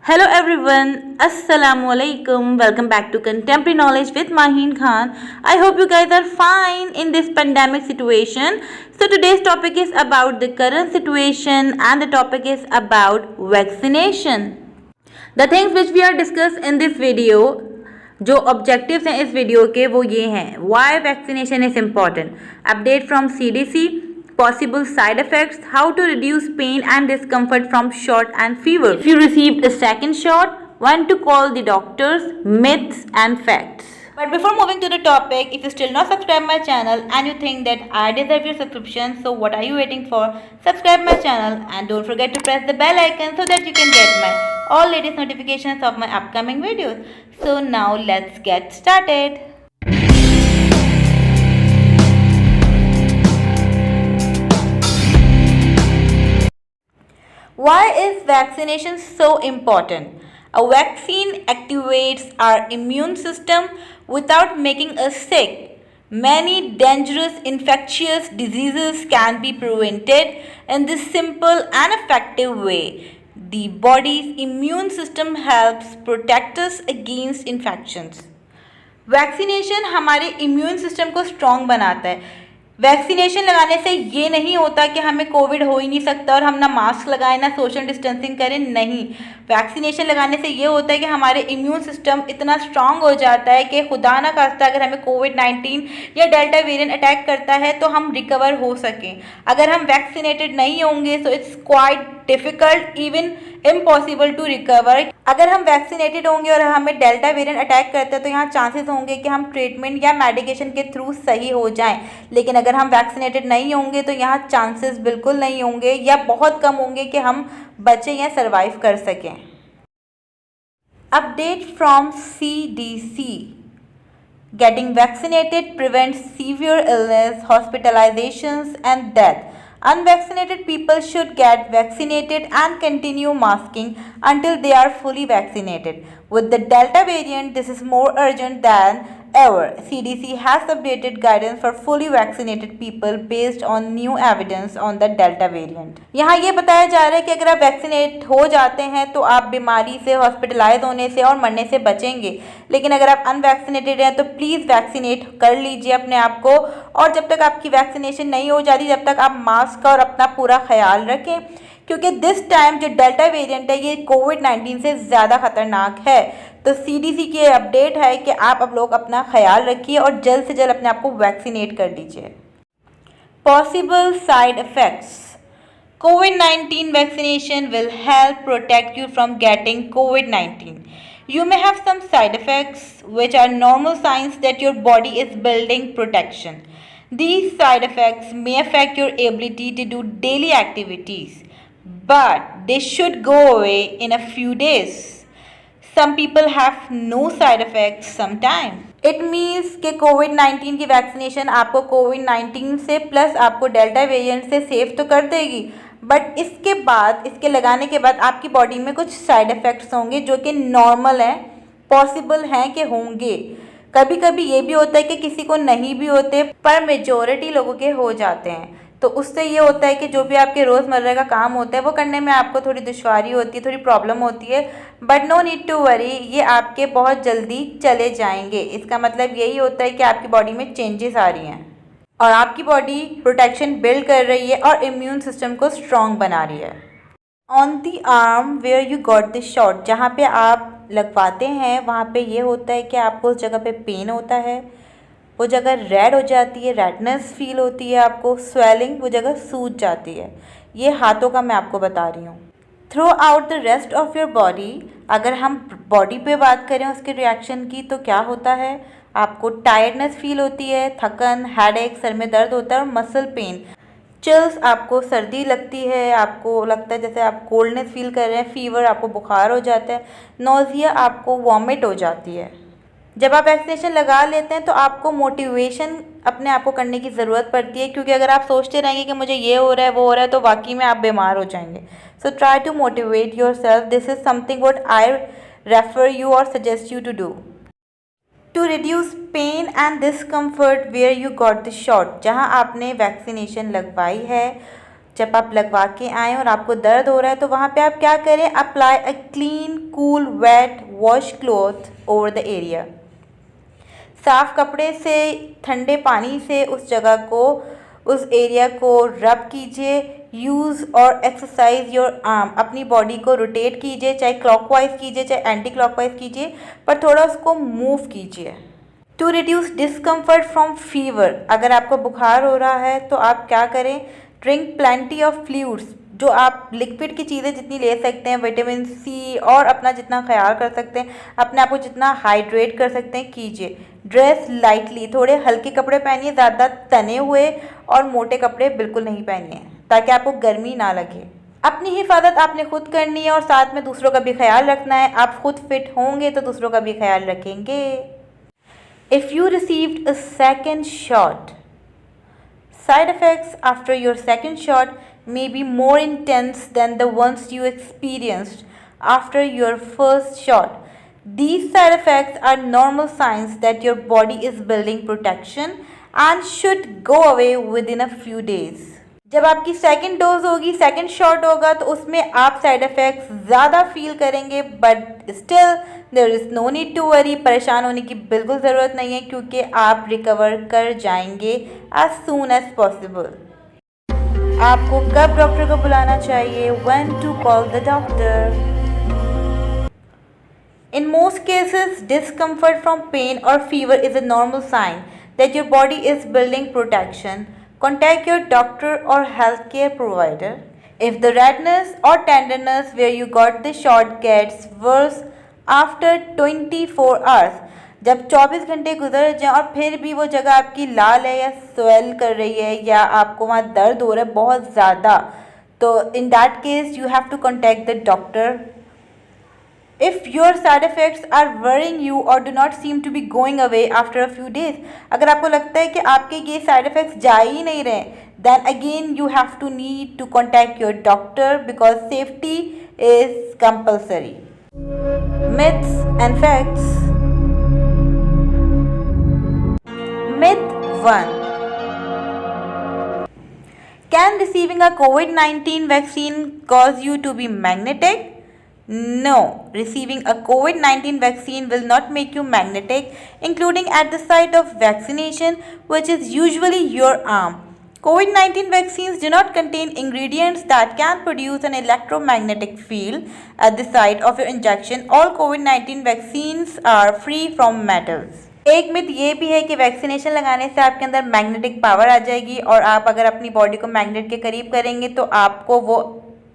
Hello everyone, Assalamu alaikum. Welcome back to Contemporary Knowledge with Maheen Khan. I hope you guys are fine in this pandemic situation. So today's topic is about the current situation and the topic is about vaccination. The things which we are discussed in this video, जो objectives हैं इस video के वो ये हैं. Why vaccination is important, update from CDC, possible side effects, how to reduce pain and discomfort from shot and fever. If you received a second shot, when to call the doctors, myths and facts. But before moving to the topic, if you still not subscribe my channel and you think that I deserve your subscription, so what are you waiting for? Subscribe my channel and don't forget to press the bell icon so that you can get my all latest notifications of my upcoming videos. So now let's get started. Why is vaccination so important? A vaccine activates our immune system without making us sick. Many dangerous infectious diseases can be prevented in this simple and effective way. The body's immune system helps protect us against infections. Vaccination हमारे immune system को strong बनाता है. Vaccination लगाने से ये नहीं होता कि हमें कोविड हो ही नहीं सकता और हम ना मास्क लगाएं ना सोशल डिस्टेंसिंग करें. नहीं, वैक्सीनेशन लगाने से ये होता है कि हमारे इम्यून सिस्टम इतना स्ट्रांग हो जाता है कि खुदा ना खास्ता अगर हमें कोविड-19 या डेल्टा वेरिएंट अटैक करता है तो हम रिकवर हो सकें. अगर हम वैक्सीनेटेड नहीं होंगे तो it's quite difficult, even impossible to recover. अगर हम वैक्सीनेटेड होंगे और हमें डेल्टा वेरिएंट अटैक करता है तो यहाँ चांसेस होंगे कि हम ट्रीटमेंट या मेडिकेशन के थ्रू सही हो जाएं. लेकिन अगर हम वैक्सीनेटेड नहीं होंगे तो यहाँ चांसेस बिल्कुल नहीं होंगे या बहुत कम होंगे कि हम बचें या सर्वाइव कर सकें. Update from CDC. Getting vaccinated prevents severe illness, hospitalizations and death. Unvaccinated people should get vaccinated and continue masking until they are fully vaccinated. With the Delta variant, this is more urgent than ever. CDC has updated guidance for fully vaccinated people based on new evidence on the Delta variant. यहाँ ये बताया जा रहा है कि अगर आप vaccinate हो जाते हैं तो आप बीमारी से, हॉस्पिटलाइज होने से और मरने से बचेंगे. लेकिन अगर आप अनवैक्सीनेटेड हैं तो प्लीज़ वैक्सीनेट कर लीजिए अपने आप को. और जब तक आपकी वैक्सीनेशन नहीं हो जाती जब तक आप मास्क का और अपना पूरा ख्याल रखें, क्योंकि दिस टाइम जो डेल्टा वेरिएंट है ये कोविड-19 से ज़्यादा ख़तरनाक है. तो CDC की अपडेट है कि आप अब लोग अपना ख्याल रखिए और जल्द से जल्द अपने आप को वैक्सीनेट कर दीजिए. Possible side effects. COVID-19 vaccination will help protect you from getting COVID-19. You may have some side effects which are normal signs that your body is building protection. These side effects may affect your ability to do daily activities, but they should go away in a few days. Some people have no side effects sometime. It means कि COVID-19 की vaccination आपको COVID-19 से plus आपको delta variant से safe तो कर देगी, but इसके बाद, इसके लगाने के बाद आपकी बॉडी में कुछ साइड इफ़ेक्ट्स होंगे जो कि नॉर्मल हैं, पॉसिबल हैं कि होंगे. कभी कभी ये भी होता है कि किसी को नहीं भी होते, पर मेजॉरिटी लोगों के हो जाते हैं. तो उससे ये होता है कि जो भी आपके रोज़मर्रा का काम होता है वो करने में आपको थोड़ी दुश्वारी होती है, थोड़ी प्रॉब्लम होती है. But no need to worry, ये आपके बहुत जल्दी चले जाएंगे. इसका मतलब यही होता है कि आपकी बॉडी में चेंजेस आ रही हैं और आपकी बॉडी प्रोटेक्शन बिल्ड कर रही है और इम्यून सिस्टम को स्ट्रॉन्ग बना रही है. On the arm where you got the shot, जहाँ पे आप लगवाते हैं वहाँ पे ये होता है कि आपको उस जगह पे पेन होता है, वो जगह रेड हो जाती है, रेडनेस फील होती है, आपको स्वेलिंग, वो जगह सूज जाती है. ये हाथों का मैं आपको बता रही हूँ. Through out the rest of your body, अगर हम बॉडी पे बात करें उसके रिएक्शन की तो क्या होता है, आपको टायर्डनेस फील होती है, थकन, हेडेक, सर में दर्द होता है और मसल पेन, चिल्स, आपको सर्दी लगती है, आपको लगता है जैसे आप कोल्डनेस फील कर रहे हैं, फीवर, आपको बुखार हो जाता है, नोज़िया, आपको वॉमिट हो जाती है. जब आप वैक्सीनेशन लगा लेते हैं तो आपको मोटिवेशन अपने आप को करने की ज़रूरत पड़ती है, क्योंकि अगर आप सोचते रहेंगे कि मुझे ये हो रहा है वो हो रहा है तो वाकई में आप बीमार हो जाएंगे. So try to motivate yourself. This is something what I refer you और suggest you to do. To reduce pain and discomfort where you got the shot, जहाँ आपने वैक्सीनेशन लगवाई है जब आप लगवा के आएँ और आपको दर्द हो रहा है तो वहाँ पे आप क्या करें, apply a clean cool wet wash cloth over the area. साफ़ कपड़े से, ठंडे पानी से उस जगह को, उस एरिया को रब कीजिए। यूज़ और एक्सरसाइज योर आर्म, अपनी बॉडी को रोटेट कीजिए, चाहे क्लॉकवाइज कीजिए चाहे एंटी क्लॉकवाइज कीजिए, पर थोड़ा उसको मूव कीजिए। To reduce discomfort from fever, अगर आपको बुखार हो रहा है तो आप क्या करें, ड्रिंक प्लेंटी ऑफ फ्लूइड्स, जो आप लिक्विड की चीज़ें जितनी ले सकते हैं, विटामिन सी, और अपना जितना ख्याल कर सकते हैं, अपने आप को जितना हाइड्रेट कर सकते हैं कीजिए। ड्रेस लाइटली, थोड़े हल्के कपड़े पहनिए, ज़्यादा तने हुए और मोटे कपड़े बिल्कुल नहीं पहनिए ताकि आपको गर्मी ना लगे। अपनी हिफाजत आपने खुद करनी है और साथ में दूसरों का भी ख्याल रखना है। आप खुद फिट होंगे तो दूसरों का भी ख्याल रखेंगे। If you received a second shot, side effects after your second shot may be more intense than the ones you experienced after your first shot. These side effects are normal signs that your body is building protection and should go away within a few days. जब आपकी second dose होगी, second shot होगा, तो उसमें आप side effects ज़्यादा feel करेंगे, but still there is no need to worry, परेशान होने की बिल्कुल ज़रूरत नहीं है क्योंकि आप रिकवर कर जाएंगे एज सून एज पॉसिबल। आपको कब डॉक्टर को बुलाना चाहिए, when to call the doctor. In most cases, discomfort from pain or fever is a normal sign that your body is building protection. Contact your doctor or healthcare provider. If the redness or tenderness where you got the shot gets worse after 24 hours, जब 24 घंटे गुजर जाएं और फिर भी वो जगह आपकी लाल है या स्वेल कर रही है या आपको वहाँ दर्द हो रहा है बहुत ज़्यादा, तो in that case you have to contact the doctor. If your side effects are worrying you or do not seem to be going away after a few days, अगर आपको लगता है कि आपके ये साइड इफ़ेक्ट्स जा ही नहीं रहे, then again you have to need to contact your doctor because safety is compulsory. Myths and facts. Myth 1. Can receiving a COVID-19 vaccine cause you to be magnetic? No, receiving a COVID-19 vaccine will not make you magnetic, including at the site of vaccination, which is usually your arm. COVID-19 vaccines do not contain ingredients that can produce an electromagnetic field at the site of your injection. All COVID-19 vaccines are free from metals. एक myth ये भी है कि vaccination लगाने से आपके अंदर magnetic power आ जाएगी और आप अगर अपनी बॉडी को मैग्नेट के करीब करेंगे तो आपको वो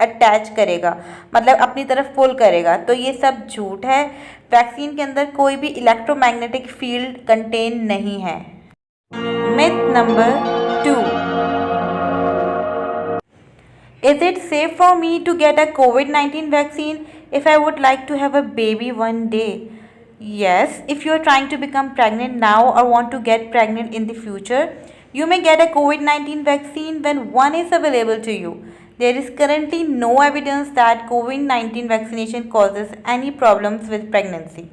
अटैच करेगा, मतलब अपनी तरफ पुल करेगा, तो ये सब झूठ है। वैक्सीन के अंदर कोई भी इलेक्ट्रोमैग्नेटिक फील्ड कंटेन नहीं है। Myth number 2. Is it safe for me to get a COVID-19 vaccine if I would like to have a baby one day? Yes, if you are trying to become pregnant now or want to get pregnant in the future, you may get a COVID-19 vaccine when one is available to you. There is currently no evidence that COVID-19 vaccination causes any problems with pregnancy.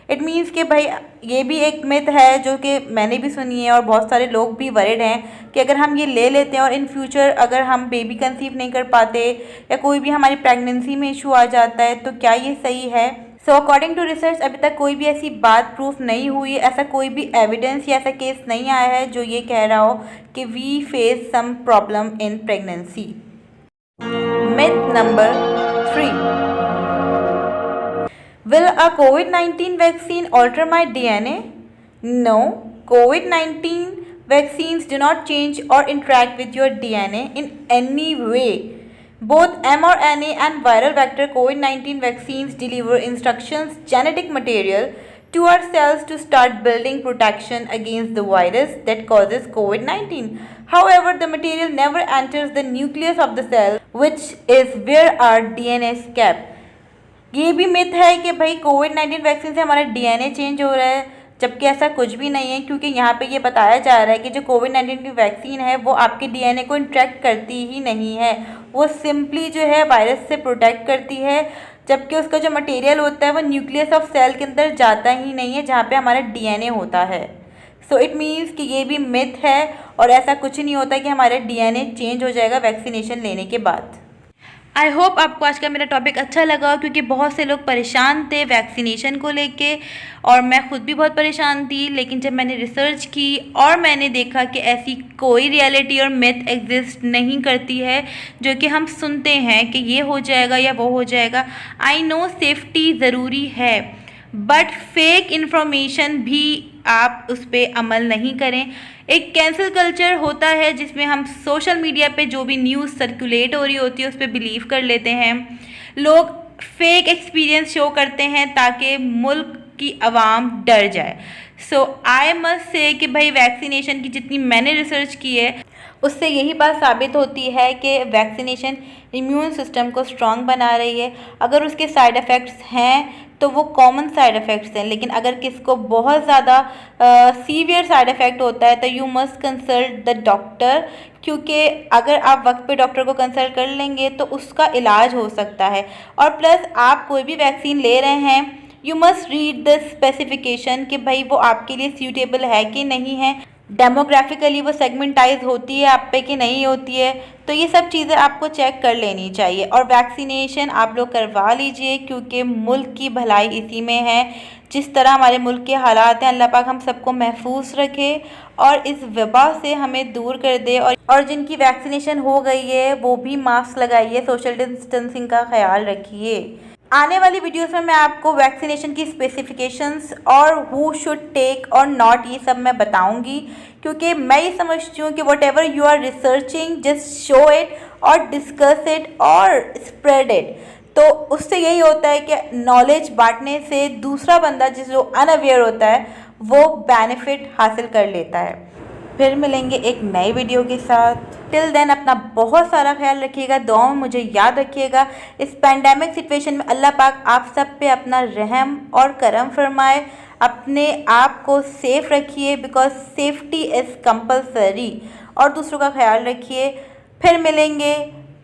It means कि भाई ये भी एक myth है जो कि मैंने भी सुनी है और बहुत सारे लोग भी वरिड हैं कि अगर हम ये ले लेते हैं और इन फ्यूचर अगर हम बेबी कंसीव नहीं कर पाते या कोई भी हमारी प्रेगनेंसी में इशू आ जाता है तो क्या ये सही है। सो अकॉर्डिंग टू रिसर्च अभी तक कोई भी ऐसी बात प्रूफ नहीं हुई, ऐसा कोई भी एविडेंस या ऐसा केस नहीं आया है जो ये कह रहा हो कि we face some problem in pregnancy. Myth number 3. Will a COVID-19 vaccine alter my DNA? No, COVID-19 vaccines do not change or interact with your DNA in any way. Both mRNA and viral vector COVID-19 vaccines deliver instructions, genetic material to our cells to start building protection against the virus that causes COVID-19. However, the material never enters the nucleus of the cell, which is where our DNA is kept. ये भी myth है कि भाई कोविड-19 vaccine से हमारा DNA change हो रहा है, जबकि ऐसा कुछ भी नहीं है क्योंकि यहाँ पे ये बताया जा रहा है कि जो कोविड-19 की वैक्सीन है वो आपके डीएनए को इंट्रैक्ट करती ही नहीं है, वो सिंपली जो है वायरस से प्रोटेक्ट करती है, जबकि उसका जो मटेरियल होता है वो न्यूक्लियस ऑफ सेल के अंदर जाता ही नहीं है जहाँ पे हमारा डीएनए होता है। सो इट मीन्स कि ये भी मिथ है और ऐसा कुछ नहीं होता कि हमारा डीएनए चेंज हो जाएगा वैक्सीनेशन लेने के बाद। आई होप आपको आज का मेरा टॉपिक अच्छा लगा, क्योंकि बहुत से लोग परेशान थे वैक्सीनेशन को लेके और मैं खुद भी बहुत परेशान थी। लेकिन जब मैंने रिसर्च की और मैंने देखा कि ऐसी कोई रियलिटी और मिथ एग्जिस्ट नहीं करती है जो कि हम सुनते हैं कि ये हो जाएगा या वो हो जाएगा। आई नो सेफ्टी ज़रूरी है, बट फेक इन्फॉर्मेशन भी आप उस पर अमल नहीं करें। एक कैंसिल कल्चर होता है जिसमें हम सोशल मीडिया पे जो भी न्यूज़ सर्कुलेट हो रही होती है उस पर बिलीव कर लेते हैं। लोग फेक एक्सपीरियंस शो करते हैं ताकि मुल्क की आवाम डर जाए। सो आई मस्ट से कि भाई वैक्सीनेशन की जितनी मैंने रिसर्च की है उससे यही बात साबित होती है कि वैक्सीनेशन इम्यून सिस्टम को स्ट्रॉन्ग बना रही है। अगर उसके साइड इफ़ेक्ट्स हैं तो वो कॉमन साइड इफ़ेक्ट्स हैं, लेकिन अगर किसको बहुत ज़्यादा सीवियर साइड इफ़ेक्ट होता है तो you must consult the doctor, क्योंकि अगर आप वक्त पे डॉक्टर को कंसल्ट कर लेंगे तो उसका इलाज हो सकता है। और प्लस आप कोई भी वैक्सीन ले रहे हैं, you must read the specification कि भाई वो आपके लिए सूटेबल है कि नहीं है, डेमोग्राफिकली वो सेगमेंटाइज होती है आप पे कि नहीं होती है। तो ये सब चीज़ें आपको चेक कर लेनी चाहिए और वैक्सीनेशन आप लोग करवा लीजिए, क्योंकि मुल्क की भलाई इसी में है। जिस तरह हमारे मुल्क के हालात हैं, अल्लाह पाक हम सबको महफूज रखे और इस वबा से हमें दूर कर दे। और जिनकी वैक्सीनेशन हो गई है वो भी मास्क लगाइए, सोशल डिस्टेंसिंग का ख्याल रखिए। आने वाली वीडियोस में मैं आपको वैक्सीनेशन की स्पेसिफिकेशंस और हु शुड टेक और नॉट ये सब मैं बताऊंगी, क्योंकि मैं ये समझती हूँ कि whatever you are researching just show it और डिस्कस इट और स्प्रेड इट। तो उससे यही होता है कि नॉलेज बांटने से दूसरा बंदा जो अनअवेयर होता है वो बेनिफिट हासिल कर लेता है। फिर मिलेंगे एक नए वीडियो के साथ। टिल देन अपना बहुत सारा ख्याल रखिएगा, दुआओं में मुझे याद रखिएगा। इस पैंडेमिक सिचुएशन में अल्लाह पाक आप सब पे अपना रहम और करम फरमाए। अपने आप को सेफ़ रखिए, बिकॉज सेफ्टी इज़ कंपलसरी, और दूसरों का ख्याल रखिए। फिर मिलेंगे,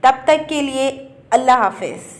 तब तक के लिए अल्लाह हाफिज़।